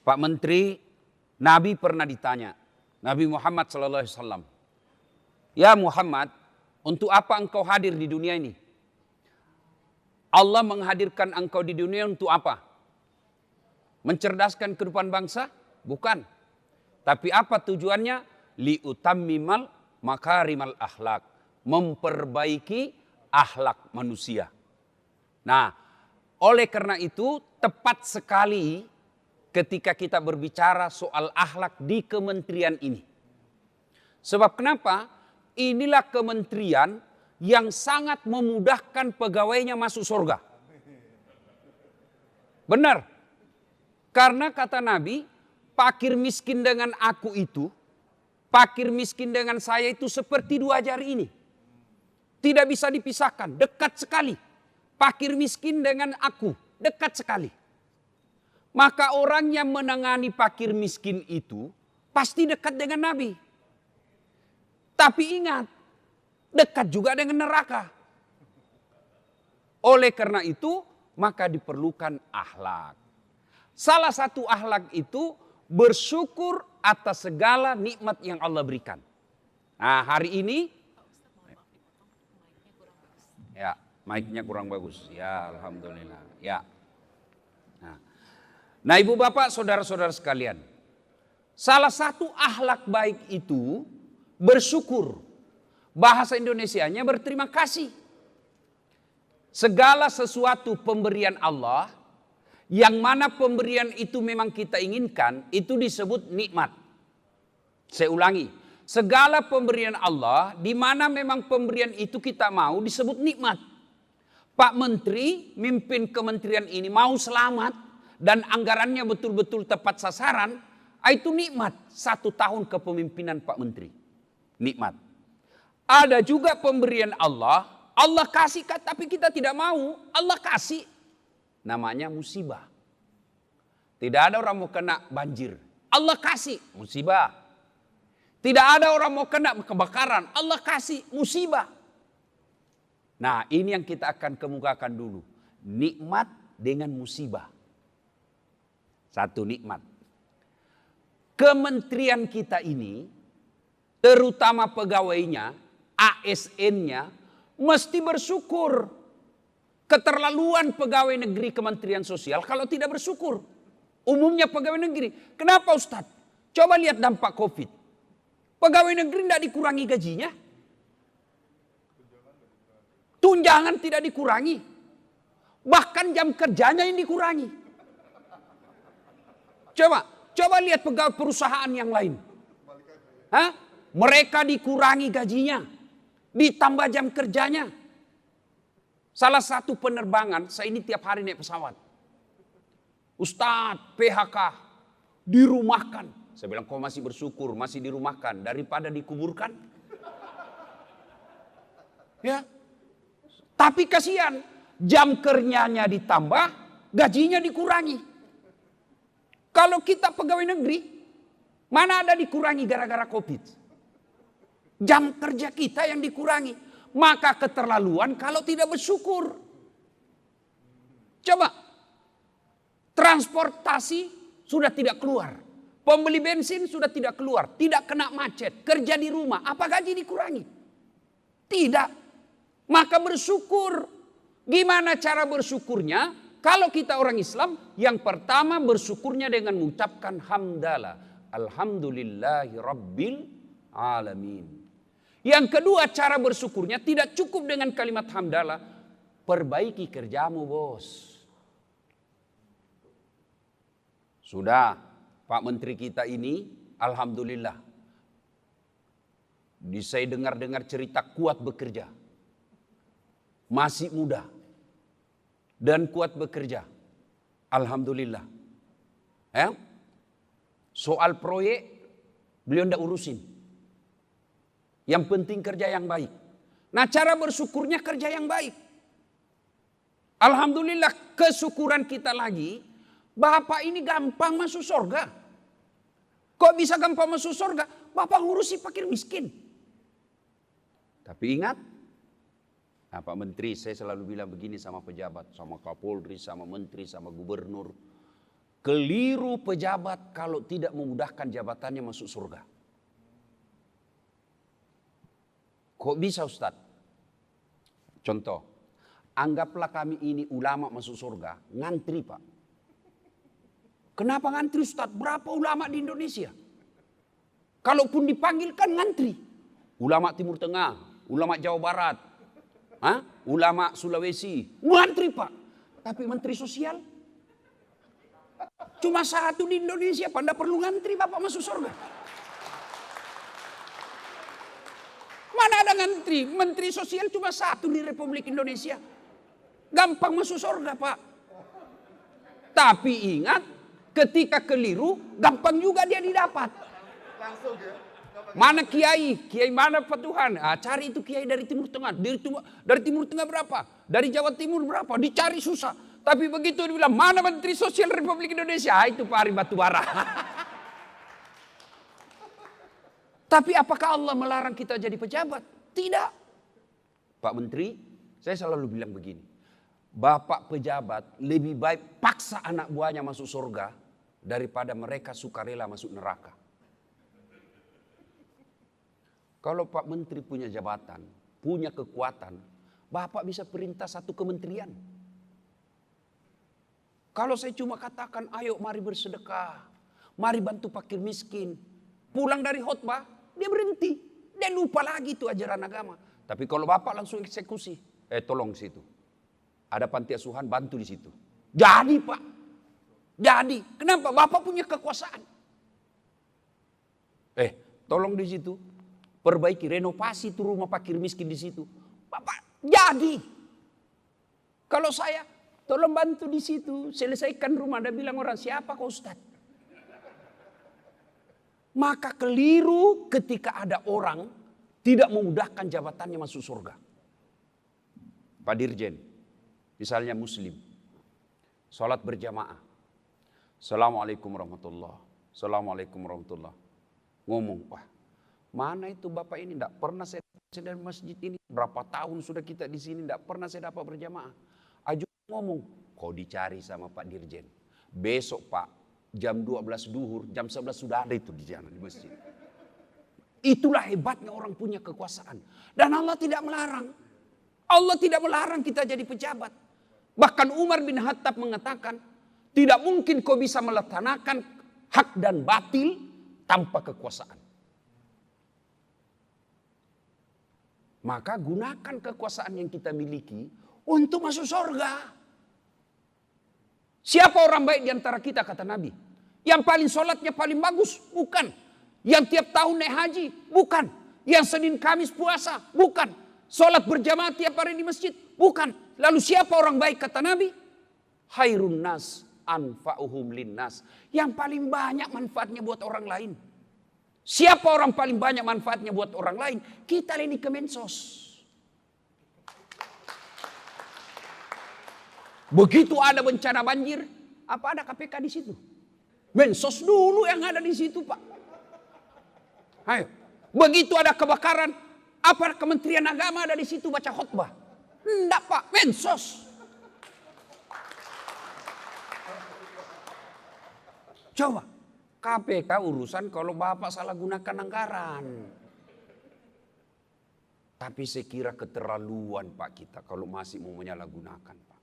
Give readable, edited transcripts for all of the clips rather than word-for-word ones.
Pak Menteri, Nabi pernah ditanya, Nabi Muhammad SAW, ya Muhammad, untuk apa engkau hadir di dunia ini? Allah menghadirkan engkau di dunia untuk apa? Mencerdaskan kehidupan bangsa? Bukan. Tapi apa tujuannya? Liutammimal makarimal akhlak. Memperbaiki akhlak manusia. Nah, oleh karena itu tepat sekali ketika kita berbicara soal akhlak di kementerian ini. Sebab kenapa? Inilah kementerian yang sangat memudahkan pegawainya masuk surga. Benar. Karena kata Nabi, fakir miskin dengan aku itu, fakir miskin dengan saya itu seperti dua jari ini. Tidak bisa dipisahkan, dekat sekali. Fakir miskin dengan aku, dekat sekali. Maka orang yang menangani fakir miskin itu pasti dekat dengan Nabi. Tapi ingat, dekat juga dengan neraka. Oleh karena itu, maka diperlukan akhlak. Salah satu akhlak itu bersyukur atas segala nikmat yang Allah berikan. Nah, hari ini ya, mic-nya kurang bagus. Ya, alhamdulillah. Ya. Nah, Ibu Bapak, saudara-saudara sekalian, salah satu akhlak baik itu bersyukur. Bahasa Indonesianya berterima kasih. Segala sesuatu pemberian Allah, yang mana pemberian itu memang kita inginkan, itu disebut nikmat. Saya ulangi, segala pemberian Allah, di mana memang pemberian itu kita mau, disebut nikmat. Pak Menteri mimpin kementerian ini mau selamat, dan anggarannya betul-betul tepat sasaran, itu nikmat 1 tahun kepemimpinan Pak Menteri. Nikmat. Ada juga pemberian Allah, Allah kasih tapi kita tidak mau, Allah kasih. Namanya musibah. Tidak ada orang mau kena banjir, Allah kasih musibah. Tidak ada orang mau kena kebakaran, Allah kasih musibah. Nah, ini yang kita akan kemukakan dulu. Nikmat dengan musibah. Satu nikmat. Kementerian kita ini, terutama pegawainya, ASN-nya, mesti bersyukur. Keterlaluan pegawai negeri Kementerian Sosial kalau tidak bersyukur. Umumnya pegawai negeri. Kenapa Ustadz? Coba lihat dampak COVID. Pegawai negeri tidak dikurangi gajinya. Tunjangan tidak dikurangi. Bahkan jam kerjanya yang dikurangi. Coba lihat pegawai perusahaan yang lain. Hah? Mereka dikurangi gajinya. Ditambah jam kerjanya. Salah satu penerbangan, saya ini tiap hari naik pesawat. Ustadz, PHK, dirumahkan. Saya bilang, kau masih bersyukur, masih dirumahkan. Daripada dikuburkan. Ya. Tapi kasihan, jam kerjanya ditambah, gajinya dikurangi. Kalau kita pegawai negeri, mana ada dikurangi gara-gara COVID? Jam kerja kita yang dikurangi. Maka keterlaluan kalau tidak bersyukur. Coba, transportasi sudah tidak keluar. Pembeli bensin sudah tidak keluar. Tidak kena macet. Kerja di rumah, apa gaji dikurangi? Tidak. Maka bersyukur. Gimana cara bersyukurnya? Kalau kita orang Islam, yang pertama bersyukurnya dengan mengucapkan hamdalah. Alhamdulillahi Rabbil Alamin. Yang kedua cara bersyukurnya tidak cukup dengan kalimat hamdalah. Perbaiki kerjamu bos. Sudah Pak Menteri kita ini alhamdulillah. Saya dengar-dengar cerita kuat bekerja. Masih muda. Dan kuat bekerja. Alhamdulillah. Soal proyek beliau tidak urusin. Yang penting kerja yang baik. Nah, cara bersyukurnya kerja yang baik. Alhamdulillah, kesyukuran kita lagi, Bapak ini gampang masuk surga. Kok bisa gampang masuk surga? Bapak ngurusi fakir miskin. Tapi ingat, Pak Menteri, saya selalu bilang begini sama pejabat, sama Kapolri, sama Menteri, sama Gubernur. Keliru pejabat kalau tidak memudahkan jabatannya masuk surga. Kok bisa Ustaz? Contoh, anggaplah kami ini ulama masuk surga, ngantri Pak. Kenapa ngantri Ustaz? Berapa ulama di Indonesia? Kalaupun dipanggil kan ngantri. Ulama Timur Tengah, ulama Jawa Barat, ulama Sulawesi, ngantri Pak. Tapi menteri sosial cuma satu di Indonesia, Pak. Tidak perlu ngantri Bapak masuk surga. Mana ada ngantri? Menteri sosial cuma satu di Republik Indonesia. Gampang masuk surga Pak. Tapi ingat, ketika keliru, gampang juga dia didapat. Mana kiai? Kiai mana Pak Tuhan? Cari itu kiai dari Timur Tengah. Dari Timur Tengah berapa? Dari Jawa Timur berapa? Dicari susah. Tapi begitu dibilang, mana Menteri Sosial Republik Indonesia? Itu Pak Ari Batubara. Tapi apakah Allah melarang kita jadi pejabat? Tidak. Pak Menteri, saya selalu bilang begini. Bapak pejabat lebih baik paksa anak buahnya masuk surga daripada mereka sukarela masuk neraka. Kalau Pak Menteri punya jabatan, punya kekuatan, Bapak bisa perintah satu kementerian. Kalau saya cuma katakan, ayo mari bersedekah, mari bantu fakir miskin. Pulang dari khotbah, dia berhenti. Dia lupa lagi itu ajaran agama. Tapi kalau Bapak langsung eksekusi, tolong situ. Ada panti asuhan, bantu di situ. Jadi Pak, jadi. Kenapa? Bapak punya kekuasaan. Tolong di situ. Perbaiki, renovasi itu rumah fakir miskin di situ. Bapak, jadi. Kalau saya, tolong bantu di situ, selesaikan rumah. Ada bilang orang, siapa kau Ustaz? Maka keliru ketika ada orang tidak memudahkan jabatannya masuk surga. Pak Dirjen, misalnya muslim, sholat berjamaah. Assalamualaikum warahmatullahi. Assalamualaikum warahmatullahi. Ngomong, Pak, mana itu Bapak ini? Tidak pernah saya dari masjid ini. Berapa tahun sudah kita di sini, tidak pernah saya dapat berjamaah. Aju ngomong, kau dicari sama Pak Dirjen. Besok Pak, jam 12 duhur, jam 11 sudah ada itu di sana di masjid. Itulah hebatnya orang punya kekuasaan. Dan Allah tidak melarang. Allah tidak melarang kita jadi pejabat. Bahkan Umar bin Khattab mengatakan, tidak mungkin kau bisa melaksanakan hak dan batil tanpa kekuasaan. Maka gunakan kekuasaan yang kita miliki untuk masuk surga. Siapa orang baik di antara kita, kata Nabi? Yang paling sholatnya paling bagus? Bukan. Yang tiap tahun naik haji? Bukan. Yang Senin Kamis puasa? Bukan. Sholat berjamaah tiap hari di masjid? Bukan. Lalu siapa orang baik, kata Nabi? Khairun nas anfa'uhum linnas. Yang paling banyak manfaatnya buat orang lain. Siapa orang paling banyak manfaatnya buat orang lain? Kita ini Kemensos. Begitu ada bencana banjir, apa ada KPK di situ? Mensos dulu yang ada di situ, Pak. Ayo. Begitu ada kebakaran, apa Kementerian Agama ada di situ baca khutbah? Enggak, Pak, Mensos. Coba, KPK urusan kalau Bapak salah gunakan anggaran. Tapi saya kira keterlaluan Pak kita kalau masih mau menyalahgunakan, Pak.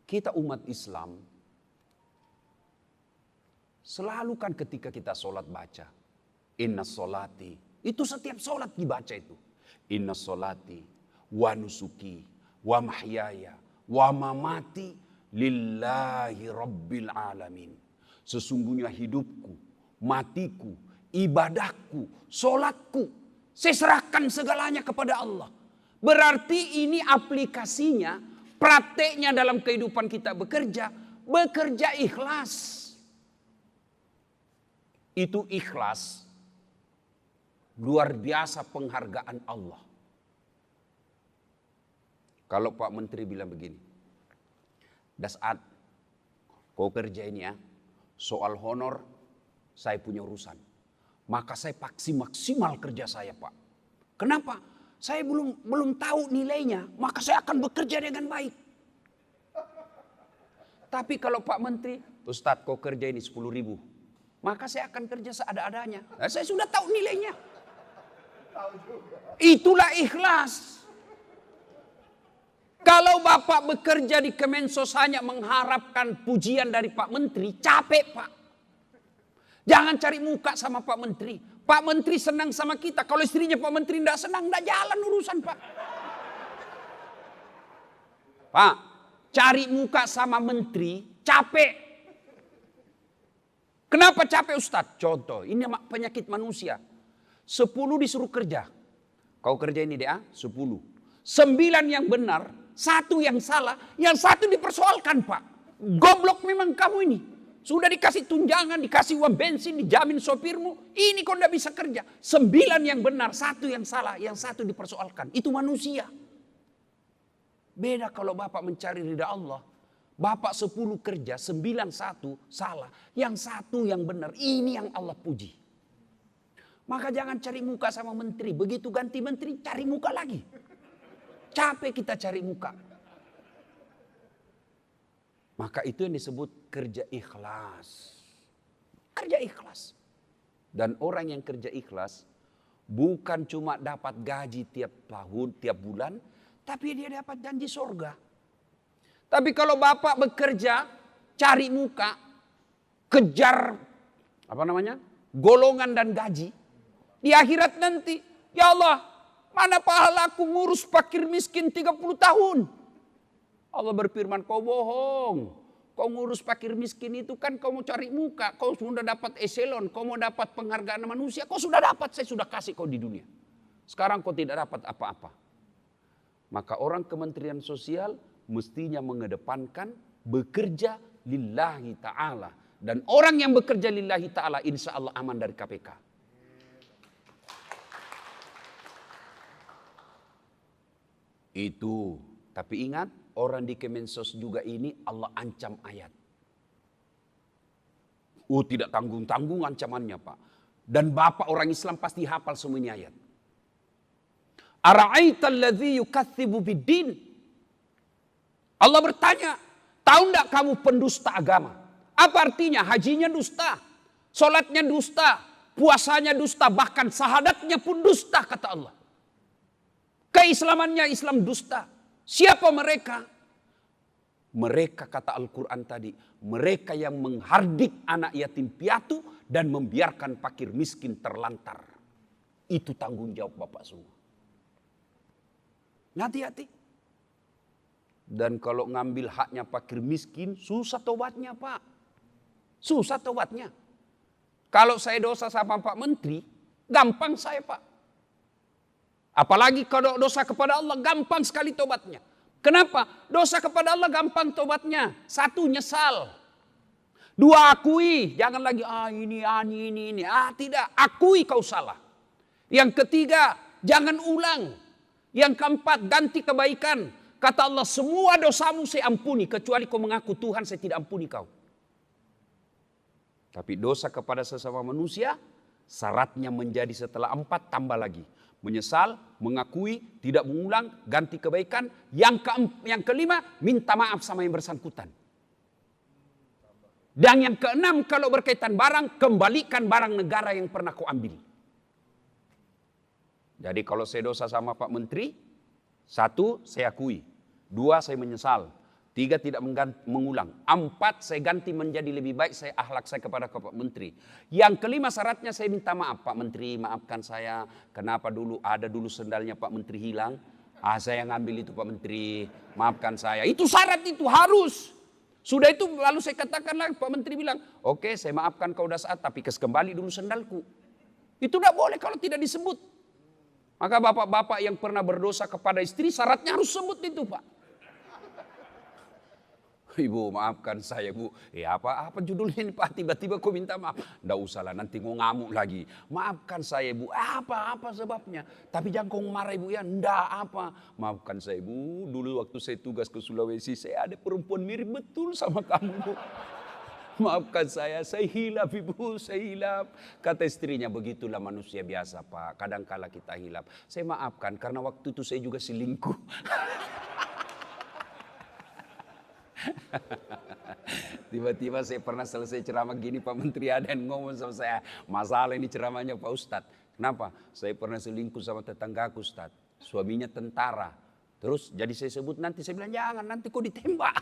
Kita umat Islam, selalu kan ketika kita sholat baca, inna sholati, itu setiap sholat dibaca itu. Inna sholati, wa nusuki, wa mahyaya, wa mamati, lillahi rabbil alamin. Sesungguhnya hidupku, matiku, ibadahku, sholatku, saya serahkan segalanya kepada Allah. Berarti ini aplikasinya, prakteknya dalam kehidupan kita bekerja ikhlas. Itu ikhlas, luar biasa penghargaan Allah. Kalau Pak Menteri bilang begini, Dasat, kau kerja ini ya, soal honor saya punya urusan. Maka saya paksi maksimal kerja saya, Pak. Kenapa? Saya belum tahu nilainya, maka saya akan bekerja dengan baik. Tapi kalau Pak Menteri, Ustadz kau kerja ini 10.000. Maka saya akan kerja seada-adanya. Nah, saya sudah tahu nilainya. Itulah ikhlas. Kalau Bapak bekerja di Kemensos hanya mengharapkan pujian dari Pak Menteri, capek Pak. Jangan cari muka sama Pak Menteri. Pak Menteri senang sama kita. Kalau istrinya Pak Menteri tidak senang, tidak jalan urusan Pak. Pak, cari muka sama Menteri, capek. Kenapa capek Ustadz? Contoh, ini penyakit manusia. 10 disuruh kerja. Kau kerja ini dia, 10. 9 yang benar, 1 yang salah, yang 1 dipersoalkan Pak. Goblok memang kamu ini. Sudah dikasih tunjangan, dikasih uang bensin, dijamin sopirmu. Ini kau tidak bisa kerja. 9 yang benar, 1 yang salah, yang 1 dipersoalkan. Itu manusia. Beda kalau Bapak mencari ridha Allah. Bapak 10 kerja, 9 1 salah. Yang 1 yang benar, ini yang Allah puji. Maka jangan cari muka sama menteri. Begitu ganti menteri, cari muka lagi. Capek kita cari muka. Maka itu yang disebut kerja ikhlas. Kerja ikhlas. Dan orang yang kerja ikhlas bukan cuma dapat gaji tiap tahun, tiap bulan, tapi dia dapat janji surga. Tapi kalau Bapak bekerja, cari muka, kejar golongan dan gaji, di akhirat nanti, ya Allah, mana pahalaku ngurus fakir miskin 30 tahun. Allah berfirman, kau bohong. Kau ngurus fakir miskin itu kan kau mau cari muka. Kau sudah dapat eselon, kau mau dapat penghargaan manusia. Kau sudah dapat, saya sudah kasih kau di dunia. Sekarang kau tidak dapat apa-apa. Maka orang Kementerian Sosial mestinya mengedepankan bekerja lillahi ta'ala. Dan orang yang bekerja lillahi ta'ala insya Allah aman dari KPK. Itu. Tapi ingat, orang di Kemensos juga ini Allah ancam ayat. Oh, tidak tanggung-tanggung ancamannya Pak. Dan Bapak orang Islam pasti hafal semua ini ayat. Ara'aital ladzi yukatsibu biddin. Allah bertanya, tahu enggak kamu pendusta agama? Apa artinya? Hajinya dusta, sholatnya dusta, puasanya dusta, bahkan sahadatnya pun dusta kata Allah. Keislamannya Islam dusta. Siapa mereka? Mereka kata Al-Quran tadi, mereka yang menghardik anak yatim piatu dan membiarkan fakir miskin terlantar. Itu tanggung jawab Bapak semua. Hati-hati. Dan kalau ngambil haknya fakir miskin, susah tobatnya Pak. Susah tobatnya. Kalau saya dosa sama Pak Menteri, gampang saya Pak. Apalagi kalau dosa kepada Allah, gampang sekali tobatnya. Kenapa? Dosa kepada Allah gampang tobatnya. 1, nyesal. 2, akui. Jangan lagi, ini. Tidak, akui kau salah. Yang ketiga, jangan ulang. Yang keempat, ganti kebaikan. Kata Allah, semua dosamu saya ampuni. Kecuali kau mengaku Tuhan saya tidak ampuni kau. Tapi dosa kepada sesama manusia, syaratnya menjadi setelah 4 tambah lagi. Menyesal, mengakui, tidak mengulang, ganti kebaikan. Yang kelima, minta maaf sama yang bersangkutan. Dan yang keenam, kalau berkaitan barang, kembalikan barang negara yang pernah kau ambil. Jadi kalau saya dosa sama Pak Menteri, 1, saya akui. 2, saya menyesal. 3, tidak mengulang. 4, saya ganti menjadi lebih baik, saya akhlak saya kepada Pak Menteri. Yang kelima syaratnya saya minta maaf. Pak Menteri, maafkan saya. Kenapa dulu sendalnya Pak Menteri hilang. Saya ngambil itu Pak Menteri. Maafkan saya. Itu syarat itu harus. Sudah itu lalu saya katakan lagi, Pak Menteri bilang, oke, saya maafkan kau udah saat, tapi kembali dulu sendalku. Itu tidak boleh kalau tidak disebut. Maka bapak-bapak yang pernah berdosa kepada istri, syaratnya harus sebut itu Pak. Ibu maafkan saya Bu. Apa judulnya ini Pak? Tiba-tiba kau minta maaf. Nggak usah lah, nanti kau ngamuk lagi. Maafkan saya Bu. Apa sebabnya? Tapi jangan kau marah Ibu ya. Nggak apa. Maafkan saya Bu. Dulu waktu saya tugas ke Sulawesi, saya ada perempuan mirip betul sama kamu Bu. Maafkan saya hilap Ibu, saya hilap. Kata istrinya, begitulah manusia biasa Pak. Kadangkala kita hilap. Saya maafkan karena waktu itu saya juga selingkuh. Tiba-tiba saya pernah selesai ceramah gini, Pak Menteri ada yang ngomong sama saya, masalah ini ceramahnya Pak Ustadz. Kenapa? Saya pernah selingkuh sama tetanggaku Ustadz. Suaminya tentara. Terus jadi saya sebut nanti, saya bilang jangan, nanti kok ditembak.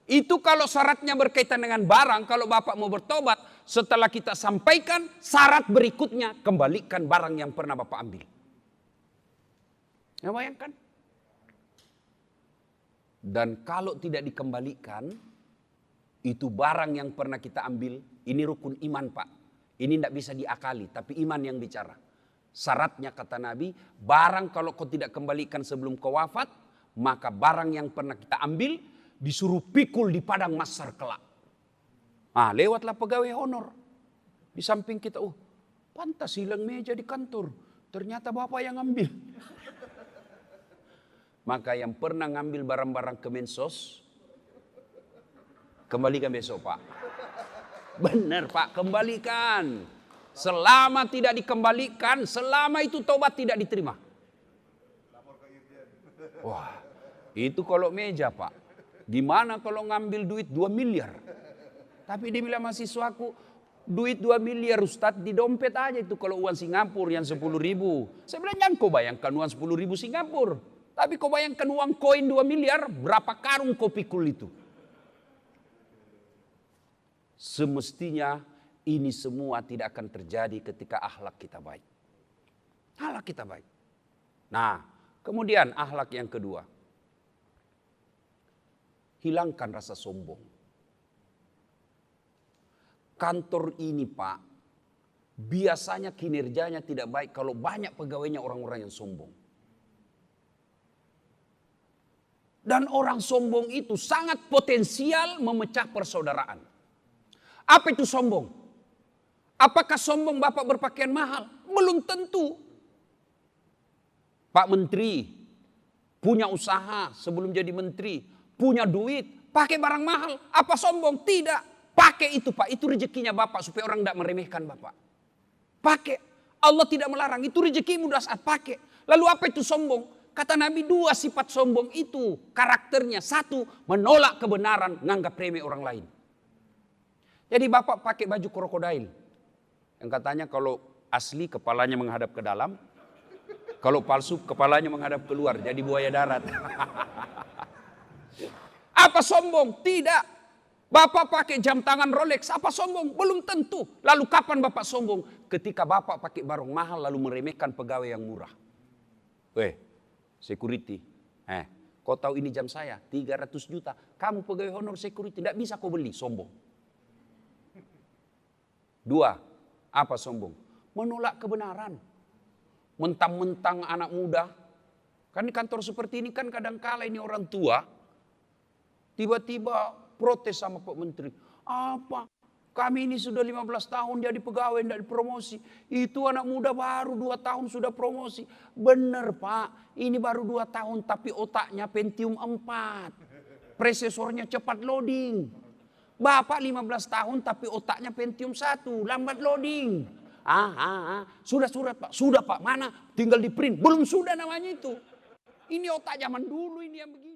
Itu kalau syaratnya berkaitan dengan barang, kalau Bapak mau bertobat, setelah kita sampaikan syarat berikutnya, kembalikan barang yang pernah Bapak ambil. Ya bayangkan. Dan kalau tidak dikembalikan, itu barang yang pernah kita ambil, ini rukun iman Pak. Ini tidak bisa diakali, tapi iman yang bicara. Syaratnya kata Nabi, barang kalau kau tidak kembalikan sebelum kau wafat, maka barang yang pernah kita ambil, disuruh pikul di padang mahsyar kelak. Ah, lewatlah pegawai honor. Di samping kita, pantas hilang meja di kantor. Ternyata Bapak yang ambil. Maka yang pernah ngambil barang-barang Kemensos, kembalikan besok Pak. Benar Pak, kembalikan. Selama tidak dikembalikan, selama itu tobat tidak diterima. Wah, itu kalau meja Pak. Gimana kalau ngambil duit 2 miliar? Tapi dia bilang mahasiswaku, duit 2 miliar Ustadz di dompet aja itu kalau uang Singapura yang 10.000. Saya bilang jangan kau bayangkan uang 10.000 Singapura. Tapi kau bayangkan uang koin 2 miliar, berapa karung kau pikul itu? Semestinya ini semua tidak akan terjadi ketika akhlak kita baik. Akhlak kita baik. Nah, kemudian akhlak yang kedua. Hilangkan rasa sombong. Kantor ini Pak, biasanya kinerjanya tidak baik kalau banyak pegawainya orang-orang yang sombong. Dan orang sombong itu sangat potensial memecah persaudaraan. Apa itu sombong? Apakah sombong Bapak berpakaian mahal? Belum tentu. Pak Menteri punya usaha sebelum jadi menteri, punya duit, pakai barang mahal. Apa sombong? Tidak. Pakai itu Pak, itu rezekinya Bapak supaya orang tidak meremehkan Bapak. Pakai. Allah tidak melarang, itu rezekimu dah saat pakai. Lalu apa itu sombong? Kata Nabi 2 sifat sombong itu karakternya. 1, menolak kebenaran, nganggap remeh orang lain. Jadi Bapak pakai baju krokodil. Yang katanya kalau asli kepalanya menghadap ke dalam. Kalau palsu kepalanya menghadap keluar. Jadi buaya darat. Apa sombong? Tidak. Bapak pakai jam tangan Rolex. Apa sombong? Belum tentu. Lalu kapan Bapak sombong? Ketika Bapak pakai barang mahal lalu meremehkan pegawai yang murah. Security. Kau tahu ini jam saya 300 juta. Kamu pegawai honor security. Tidak bisa kau beli. Sombong. 2, apa sombong? Menolak kebenaran. Mentang-mentang anak muda. Kan di kantor seperti ini kan kadang-kala ini orang tua. Tiba-tiba protes sama Pak Menteri. Apa? Kami ini sudah 15 tahun jadi pegawai tidak dipromosi. Itu anak muda baru 2 tahun sudah promosi. Benar Pak, ini baru 2 tahun tapi otaknya Pentium 4. Prosesornya cepat loading. Bapak 15 tahun tapi otaknya Pentium 1, lambat loading. Sudah Pak, sudah Pak, mana? Tinggal di print, belum sudah namanya itu. Ini otak zaman dulu ini yang begini.